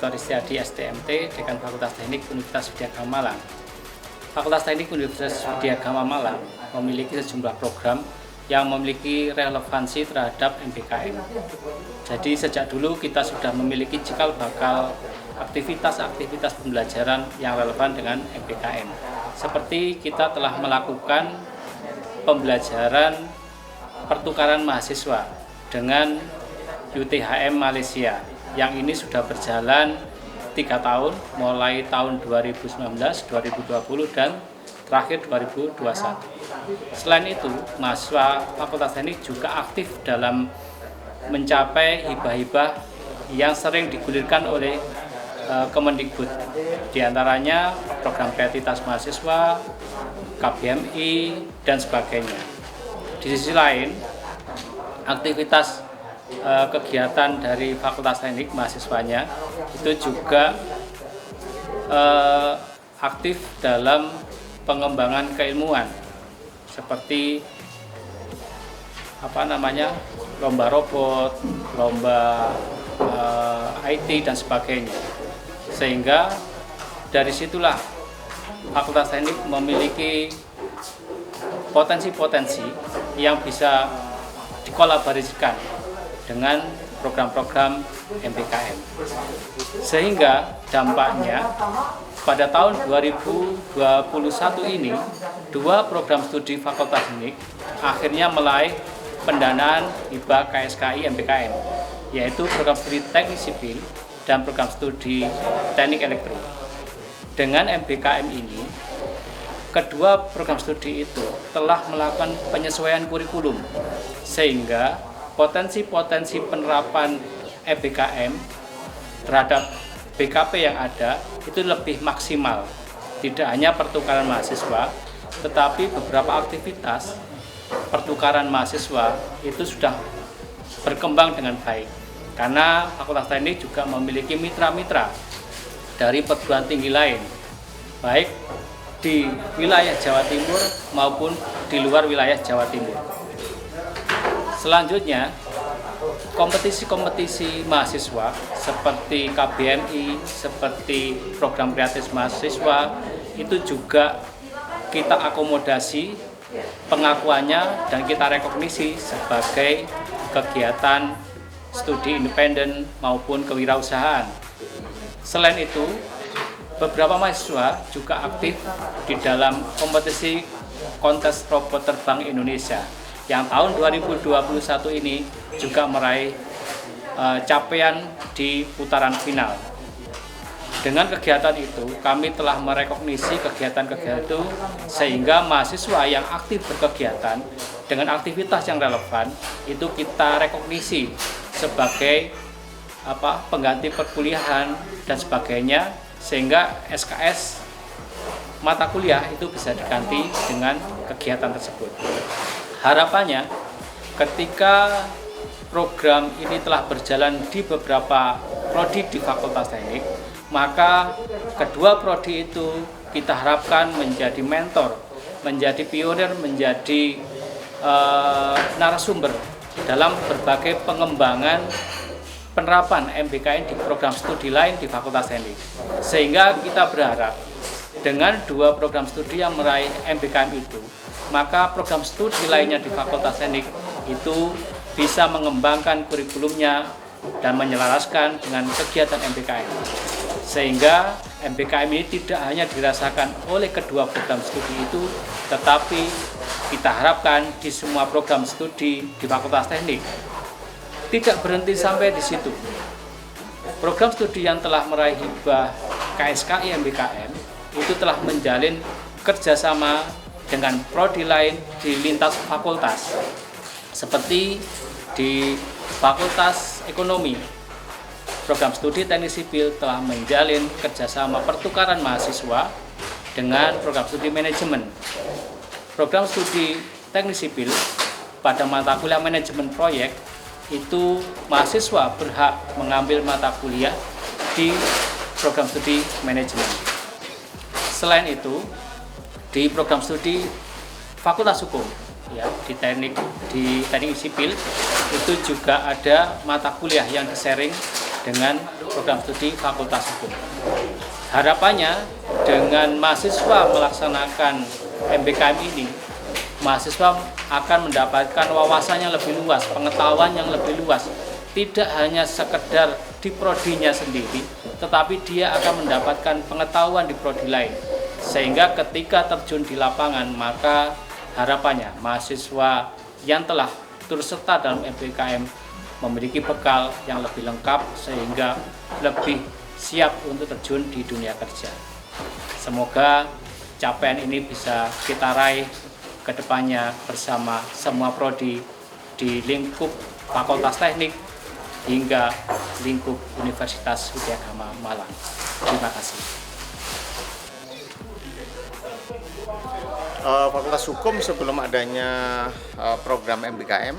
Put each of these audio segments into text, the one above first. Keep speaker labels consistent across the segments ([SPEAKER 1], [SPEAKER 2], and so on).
[SPEAKER 1] Dr. Istiadi STMT, Dekan Fakultas Teknik Universitas Widyagama Malang. Fakultas Teknik Universitas Widyagama Malang memiliki sejumlah program yang memiliki relevansi terhadap MBKM. Jadi sejak dulu kita sudah memiliki cikal bakal aktivitas-aktivitas pembelajaran yang relevan dengan MBKM. Seperti kita telah melakukan pembelajaran pertukaran mahasiswa dengan UTHM Malaysia yang ini sudah berjalan 3 tahun, mulai tahun 2019, 2020 dan terakhir 2021. Selain itu, mahasiswa Fakultas Teknik juga aktif dalam mencapai hibah-hibah yang sering digulirkan oleh Kemendikbud. Di antaranya program kreativitas mahasiswa, KBMI, dan sebagainya. Di sisi lain, aktivitas kegiatan dari Fakultas Teknik mahasiswanya itu juga aktif dalam pengembangan keilmuan seperti lomba robot, lomba IT dan sebagainya. Sehingga dari situlah Fakultas Teknik memiliki potensi-potensi yang bisa dikolaborasikan dengan program-program MBKM. Sehingga dampaknya pada tahun 2021 ini 2 program studi Fakultas Teknik akhirnya meraih pendanaan hibah KSKI MBKM, yaitu program studi Teknik Sipil dan program studi Teknik Elektro. Dengan MBKM ini, kedua program studi itu telah melakukan penyesuaian kurikulum sehingga potensi-potensi penerapan MBKM terhadap BKP yang ada itu lebih maksimal. Tidak hanya pertukaran mahasiswa, tetapi beberapa aktivitas pertukaran mahasiswa itu sudah berkembang dengan baik. Karena Fakultas Teknik juga memiliki mitra-mitra dari perguruan tinggi lain, baik di wilayah Jawa Timur maupun di luar wilayah Jawa Timur. Selanjutnya, kompetisi-kompetisi mahasiswa seperti KBMI, seperti program kreatif mahasiswa itu juga kita akomodasi pengakuannya dan kita rekognisi sebagai kegiatan studi independen maupun kewirausahaan. Selain itu, beberapa mahasiswa juga aktif di dalam kompetisi kontes robot terbang Indonesia yang tahun 2021 ini juga meraih capaian di putaran final. Dengan kegiatan itu, kami telah merekognisi kegiatan-kegiatan itu sehingga mahasiswa yang aktif berkegiatan dengan aktivitas yang relevan itu kita rekognisi sebagai pengganti perkuliahan dan sebagainya, sehingga SKS mata kuliah itu bisa diganti dengan kegiatan tersebut. Harapannya ketika program ini telah berjalan di beberapa prodi di Fakultas Teknik, maka kedua prodi itu kita harapkan menjadi mentor, menjadi pionir, menjadi narasumber dalam berbagai pengembangan penerapan MBKM di program studi lain di Fakultas Teknik. Sehingga kita berharap dengan 2 program studi yang meraih MBKM itu, maka program studi lainnya di Fakultas Teknik itu bisa mengembangkan kurikulumnya dan menyelaraskan dengan kegiatan MBKM. Sehingga MBKM ini tidak hanya dirasakan oleh kedua program studi itu, tetapi kita harapkan di semua program studi di Fakultas Teknik. Tidak berhenti sampai di situ. Program studi yang telah meraih hibah KSKI MBKM itu telah menjalin kerjasama dengan prodi lain di lintas fakultas, seperti di Fakultas Ekonomi. Program studi Teknik Sipil telah menjalin kerjasama pertukaran mahasiswa dengan program studi manajemen. Program studi Teknik Sipil pada mata kuliah manajemen proyek itu mahasiswa berhak mengambil mata kuliah di program studi manajemen. Selain itu, di program studi Fakultas Hukum di teknik sipil itu juga ada mata kuliah yang di-sharing dengan program studi Fakultas Hukum. Harapannya dengan mahasiswa melaksanakan MBKM ini, mahasiswa akan mendapatkan wawasan yang lebih luas, pengetahuan yang lebih luas. Tidak hanya sekedar di prodinya sendiri, tetapi dia akan mendapatkan pengetahuan di prodi lain. Sehingga ketika terjun di lapangan, maka harapannya mahasiswa yang telah turut serta dalam MBKM memiliki bekal yang lebih lengkap sehingga lebih siap untuk terjun di dunia kerja. Semoga capaian ini bisa kita raih ke depannya bersama semua prodi di lingkup Fakultas Teknik hingga lingkup Universitas Widyagama Malang. Terima kasih.
[SPEAKER 2] Fakultas Hukum sebelum adanya program MBKM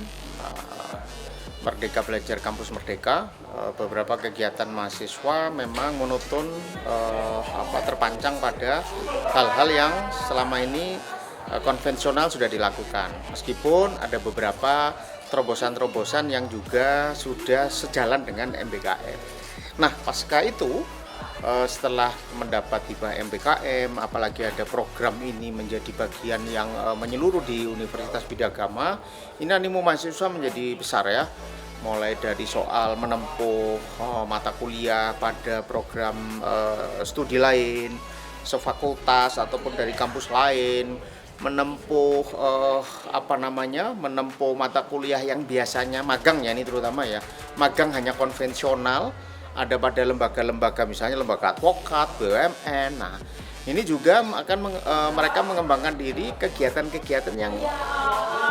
[SPEAKER 2] Merdeka Belajar Kampus Merdeka, beberapa kegiatan mahasiswa memang monoton terpancang pada hal-hal yang selama ini konvensional sudah dilakukan. Meskipun ada beberapa terobosan-terobosan yang juga sudah sejalan dengan MBKM. Nah, pasca itu setelah mendapat hibah MBKM, apalagi ada program ini menjadi bagian yang menyeluruh di Universitas Widyagama, ini animo mahasiswa menjadi besar ya. Mulai dari soal menempuh mata kuliah pada program studi lain, sefakultas ataupun dari kampus lain, menempuh menempuh mata kuliah yang biasanya magang ya, ini terutama ya, magang hanya konvensional, ada pada lembaga-lembaga misalnya lembaga advokat, BUMN. Nah, ini juga akan mereka mengembangkan diri kegiatan-kegiatan yang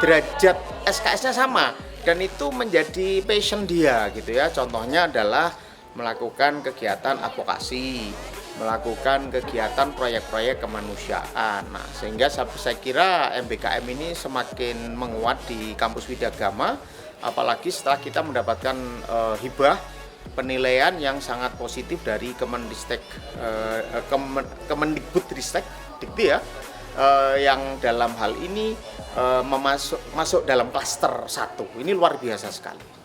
[SPEAKER 2] derajat SKS-nya sama dan itu menjadi passion dia gitu ya. Contohnya adalah melakukan kegiatan advokasi, melakukan kegiatan proyek-proyek kemanusiaan. Nah, sehingga saya kira MBKM ini semakin menguat di kampus Widyagama, apalagi setelah kita mendapatkan hibah penilaian yang sangat positif dari Kemendikbudristek Dikti ya, yang dalam hal ini masuk dalam klaster 1. Ini luar biasa sekali.